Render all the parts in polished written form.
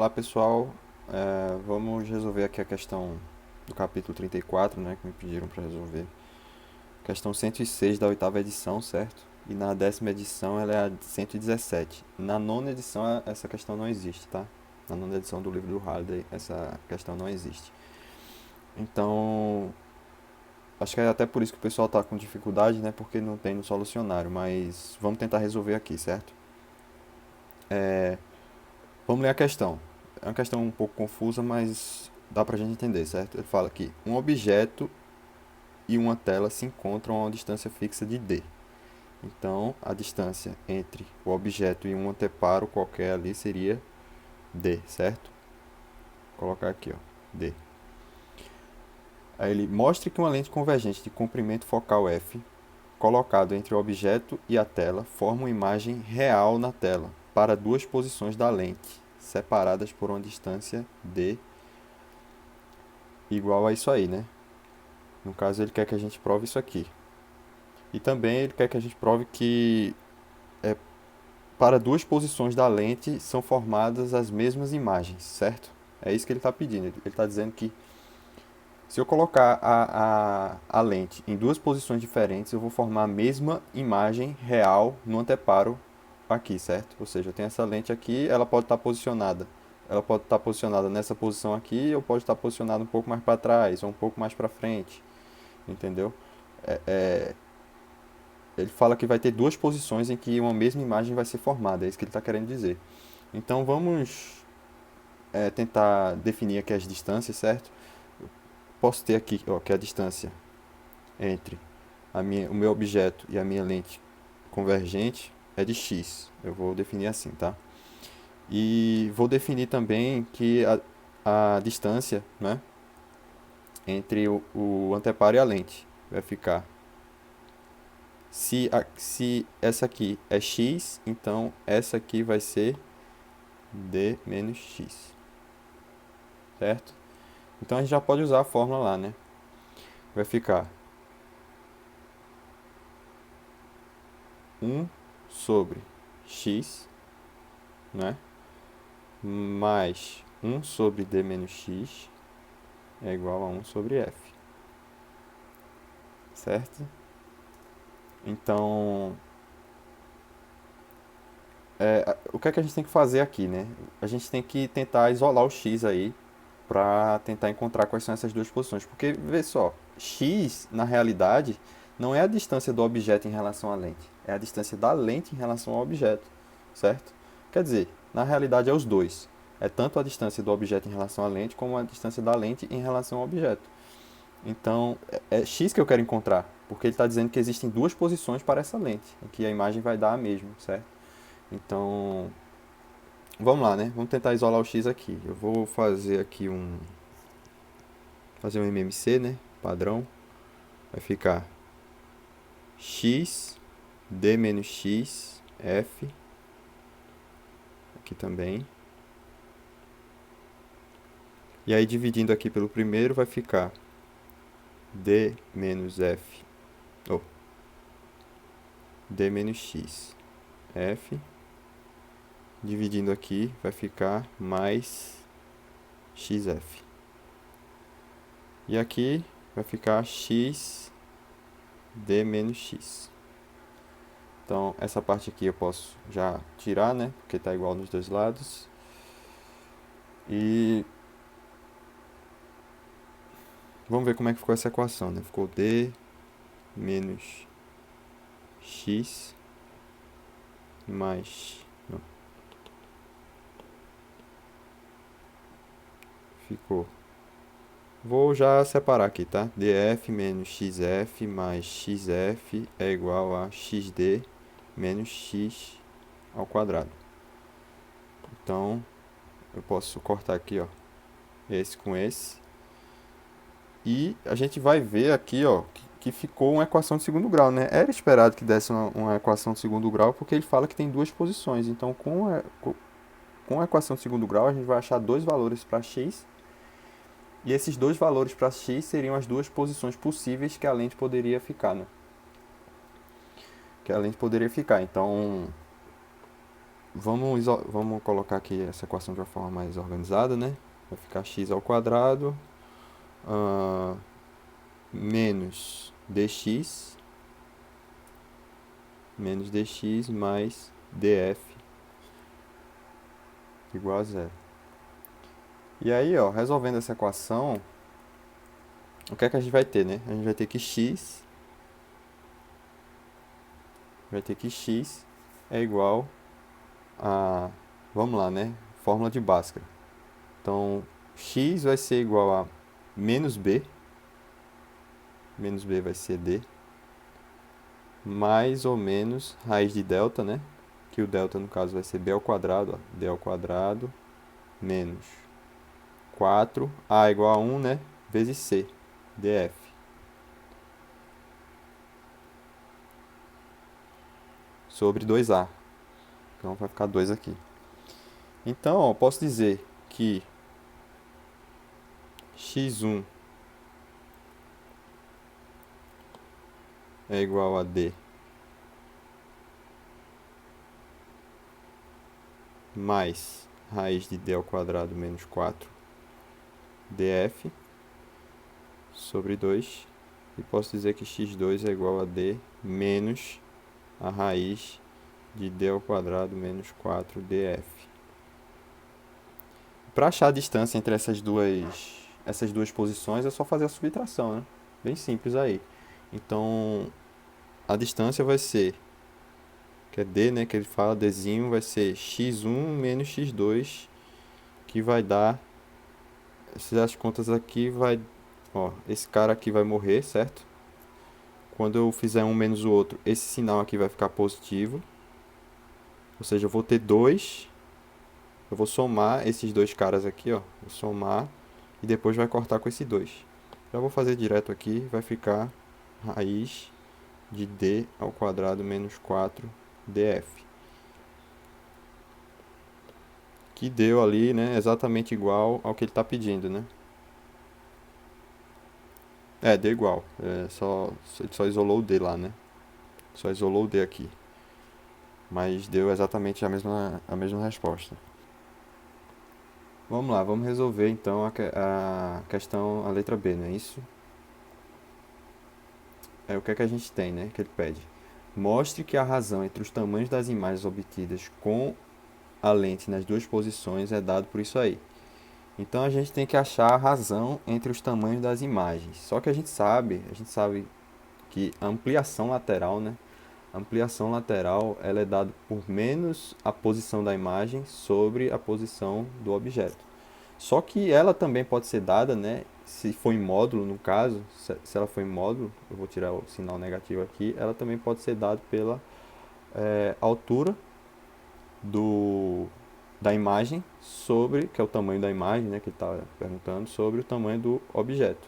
Olá pessoal, vamos resolver aqui a questão do capítulo 34, né, que me pediram para resolver. Questão 106 da oitava edição, certo? E na décima edição ela é a 117. Na nona edição essa questão não existe, tá? Na nona edição do livro do Halliday essa questão não existe. Então, acho que é até por isso que o pessoal está com dificuldade, né, porque não tem no solucionário, mas vamos tentar resolver aqui, certo? Vamos ler a questão. É uma questão um pouco confusa, mas dá pra gente entender, certo? Ele fala que um objeto e uma tela se encontram a uma distância fixa de d. Então, a distância entre o objeto e um anteparo qualquer ali seria d, certo? Vou colocar aqui, ó, d. Aí ele mostra que uma lente convergente de comprimento focal f, colocado entre o objeto e a tela, forma uma imagem real na tela, para duas posições da lente, separadas por uma distância d igual a isso aí, né? No caso, ele quer que a gente prove isso aqui. E também ele quer que a gente prove que para duas posições da lente são formadas as mesmas imagens, certo? É isso que ele está pedindo. Ele está dizendo que se eu colocar a lente em duas posições diferentes, eu vou formar a mesma imagem real no anteparo aqui, certo? Ou seja, eu tenho essa lente aqui, ela pode estar posicionada. Ela pode estar posicionada nessa posição aqui, ou pode estar posicionada um pouco mais para trás, ou um pouco mais para frente, entendeu? Ele fala que vai ter duas posições em que uma mesma imagem vai ser formada, é isso que ele está querendo dizer. Então vamos tentar definir aqui as distâncias, certo? Posso ter aqui ó, que a distância entre o meu objeto e a minha lente convergente é de x. Eu vou definir assim, tá? E vou definir também que a distância, né, entre o anteparo e a lente vai ficar. Se essa aqui é x, então essa aqui vai ser d menos x, certo? Então a gente já pode usar a fórmula lá, né? Vai ficar 1 sobre x, né? Mais 1 sobre d menos x é igual a 1 sobre f, certo? Então, o que é que a gente tem que fazer aqui, né? A gente tem que tentar isolar o x aí para tentar encontrar quais são essas duas posições. Porque, vê só, x, na realidade, não é a distância do objeto em relação à lente. É a distância da lente em relação ao objeto, certo? Quer dizer, na realidade é os dois. É tanto a distância do objeto em relação à lente, como a distância da lente em relação ao objeto. Então, é x que eu quero encontrar, porque ele está dizendo que existem duas posições para essa lente, em que a imagem vai dar a mesma, certo? Então, vamos lá, né? Vamos tentar isolar o x aqui. Eu vou fazer aqui fazer um MMC, né? Padrão. Vai ficar x, d menos x, f. Aqui também. E aí, dividindo aqui pelo primeiro, vai ficar d menos f. Oh, d menos x, f. Dividindo aqui, vai ficar mais xf. E aqui vai ficar x, d menos x. Então, essa parte aqui eu posso já tirar, né? Porque está igual nos dois lados. E vamos ver como é que ficou essa equação, né? Ficou d menos x mais... Não, ficou... Vou já separar aqui, tá? df menos xf mais xf é igual a xd menos x ao quadrado. Então, eu posso cortar aqui, ó, esse com esse. E a gente vai ver aqui, ó, que ficou uma equação de segundo grau, né? Era esperado que desse uma equação de segundo grau, porque ele fala que tem duas posições. Então, com a equação de segundo grau, a gente vai achar dois valores para x. E esses dois valores para x seriam as duas posições possíveis que a lente poderia ficar, né? Que a lente poderia ficar. Então, vamos colocar aqui essa equação de uma forma mais organizada, né? Vai ficar x ao quadrado ah, menos dx mais df igual a zero. E aí, ó, resolvendo essa equação, o que é que a gente vai ter, né? A gente vai ter que x é igual a, vamos lá, né? Fórmula de Bhaskara. Então, x vai ser igual a menos b vai ser d, mais ou menos raiz de delta, né? Que o delta, no caso, vai ser b ao quadrado, ó, d ao quadrado, menos 4, a igual a 1, né? Vezes c, df. Sobre 2a. Então, vai ficar 2 aqui. Então, ó, posso dizer que x1 é igual a d mais raiz de d ao quadrado menos 4 df sobre 2. E posso dizer que x2 é igual a d menos a raiz de d ao quadrado menos 4 df. Para achar a distância entre essas duas posições é só fazer a subtração, né? Bem simples aí. Então, a distância vai ser, que é d, né, que ele fala, dzinho, vai ser x1 menos x2, que vai dar, se fizer as contas aqui, vai, ó, esse cara aqui vai morrer, certo? Quando eu fizer um menos o outro, esse sinal aqui vai ficar positivo. Ou seja, eu vou ter 2, eu vou somar esses dois caras aqui, ó, vou somar, e depois vai cortar com esse 2. Já vou fazer direto aqui, vai ficar raiz de d ao quadrado menos 4 df. Que deu ali, né, exatamente igual ao que ele está pedindo, né? É, deu igual. Ele só isolou o d lá, né? Só isolou o d aqui. Mas deu exatamente a mesma resposta. Vamos lá, vamos resolver então a questão, a letra B, não é isso? É o que é que a gente tem, né? Que ele pede. Mostre que a razão entre os tamanhos das imagens obtidas com a lente nas duas posições é dado por isso aí. Então a gente tem que achar a razão entre os tamanhos das imagens. Só que a gente sabe que a ampliação lateral, né? A ampliação lateral ela é dada por menos a posição da imagem sobre a posição do objeto. Só que ela também pode ser dada, né? Se for em módulo, no caso, se ela for em módulo, eu vou tirar o sinal negativo aqui, ela também pode ser dada pela altura da imagem sobre, que é o tamanho da imagem, né, que ele está perguntando, sobre o tamanho do objeto,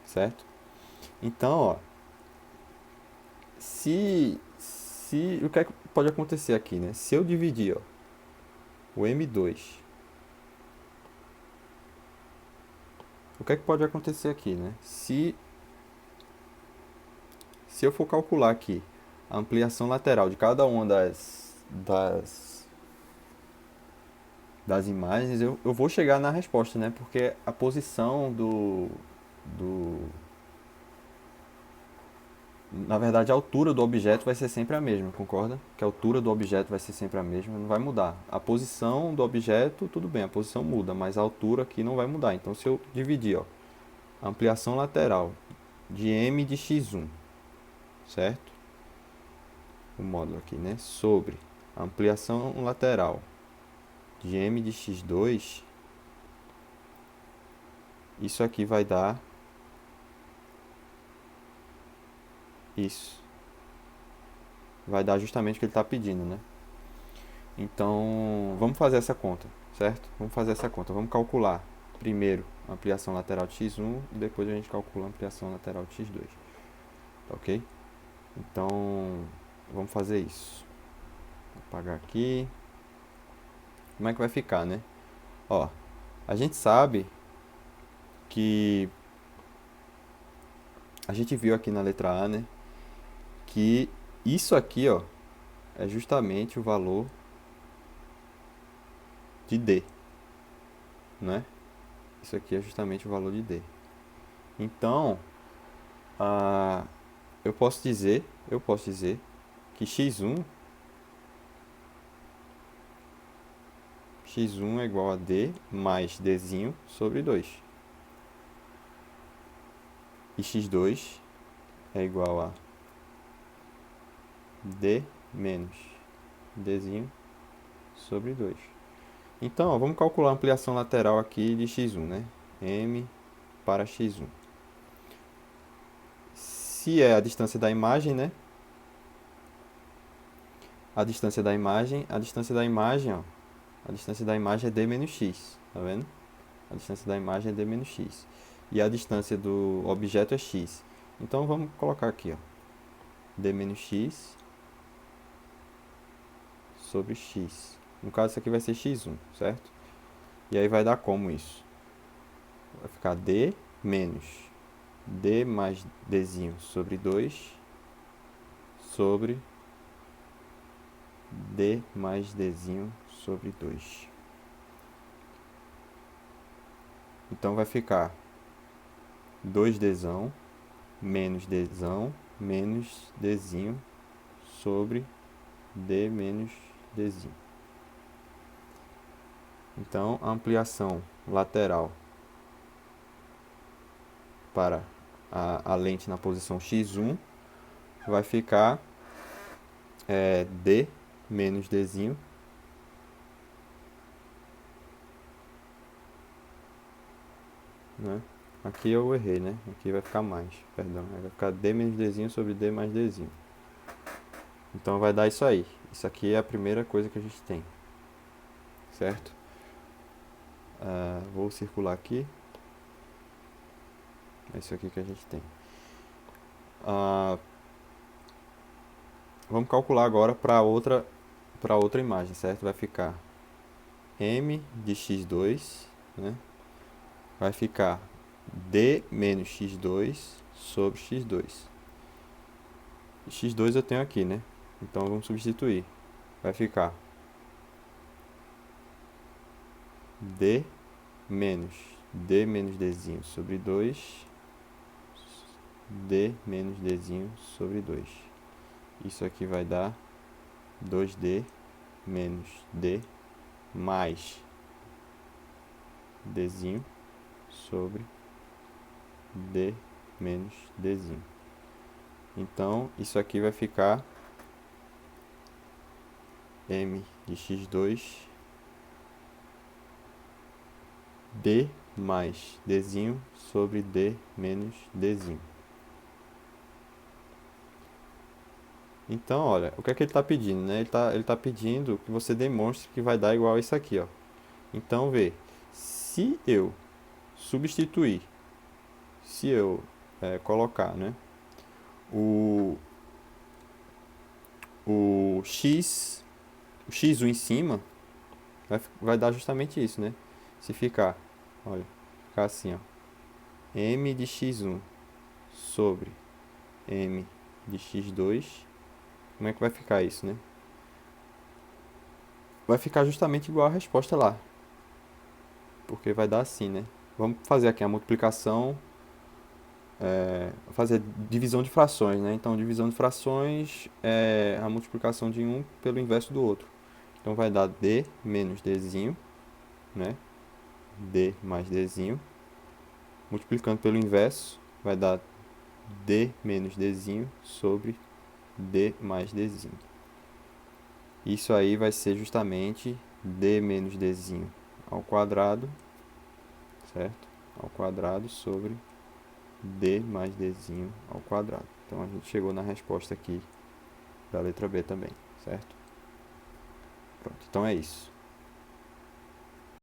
certo? Então, ó, o que é que pode acontecer aqui, né? Se eu dividir, ó, o M2, o que é que pode acontecer aqui, né? Se eu for calcular aqui a ampliação lateral de cada uma das imagens, eu vou chegar na resposta, né? Porque a posição na verdade, a altura do objeto vai ser sempre a mesma, concorda? Que a altura do objeto vai ser sempre a mesma, não vai mudar. A posição do objeto, tudo bem, a posição muda, mas a altura aqui não vai mudar. Então, se eu dividir, ó, a ampliação lateral de m de x1, certo? O módulo aqui, né? Sobre a ampliação lateral de m de x2, isso aqui vai dar isso. Vai dar justamente o que ele está pedindo, né? Então, vamos fazer essa conta, certo? Vamos fazer essa conta. Vamos calcular primeiro a ampliação lateral de x1 e depois a gente calcula a ampliação lateral de x2. Tá ok? Então, vamos fazer isso. Vou apagar aqui. Como é que vai ficar, né? Ó, a gente sabe que a gente viu aqui na letra A, né? Que isso aqui, ó, é justamente o valor de D, né? Isso aqui é justamente o valor de D. Então, eu posso dizer que x1 é igual a D mais Dzinho sobre 2. E x2 é igual a D menos Dzinho sobre 2. Então, ó, vamos calcular a ampliação lateral aqui de x1, né? M para x1. Se é a distância da imagem, né? A distância da imagem, ó, a distância da imagem é D menos x, tá vendo? A distância da imagem é D menos x. E a distância do objeto é x. Então, vamos colocar aqui, ó. D menos x sobre x. No caso, isso aqui vai ser x1, certo? E aí vai dar como isso? Vai ficar D menos D mais Dzinho sobre 2 sobre D mais Dzinho sobre 2. Então vai ficar 2Dzão menos Dzão menos Dzinho sobre D menos Dzinho. Então, a ampliação lateral para a lente na posição x1 vai ficar D menos Dzinho né? Aqui eu errei, né? Aqui vai ficar mais, perdão. Vai ficar D menos Dzinho sobre D mais Dzinho. Então vai dar isso aí. Isso aqui é a primeira coisa que a gente tem. Certo? Vou circular aqui. É isso aqui que a gente tem. Vamos calcular agora para outra imagem, certo? Vai ficar M de x2, né? Vai ficar D menos x2 sobre x2. X2 eu tenho aqui, né? Então vamos substituir. Vai ficar D menos Dzinho sobre 2, D menos Dzinho sobre 2. Isso aqui vai dar 2D menos D mais Dzinho sobre D menos Dzinho. Então, isso aqui vai ficar M de x2 D mais Dzinho sobre D menos Dzinho. Então, olha, o que é que ele está pedindo, né? Ele tá pedindo que você demonstre que vai dar igual a isso aqui, ó. Então, vê, se eu substituir, se eu colocar, né, o x1 em cima, vai dar justamente isso, né? Se ficar, olha, ficar assim, ó, M de x1 sobre M de x2, como é que vai ficar isso, né? Vai ficar justamente igual a resposta lá, porque vai dar assim, né? Vamos fazer aqui a multiplicação, fazer divisão de frações, né? Então, divisão de frações é a multiplicação de um pelo inverso do outro. Então, vai dar D menos Dzinho, né? D mais Dzinho. Multiplicando pelo inverso, vai dar D menos Dzinho sobre D mais Dzinho. Isso aí vai ser justamente D menos Dzinho ao quadrado, certo? Ao quadrado sobre D mais Dzinho ao quadrado. Então, a gente chegou na resposta aqui da letra B também, certo? Pronto, então é isso.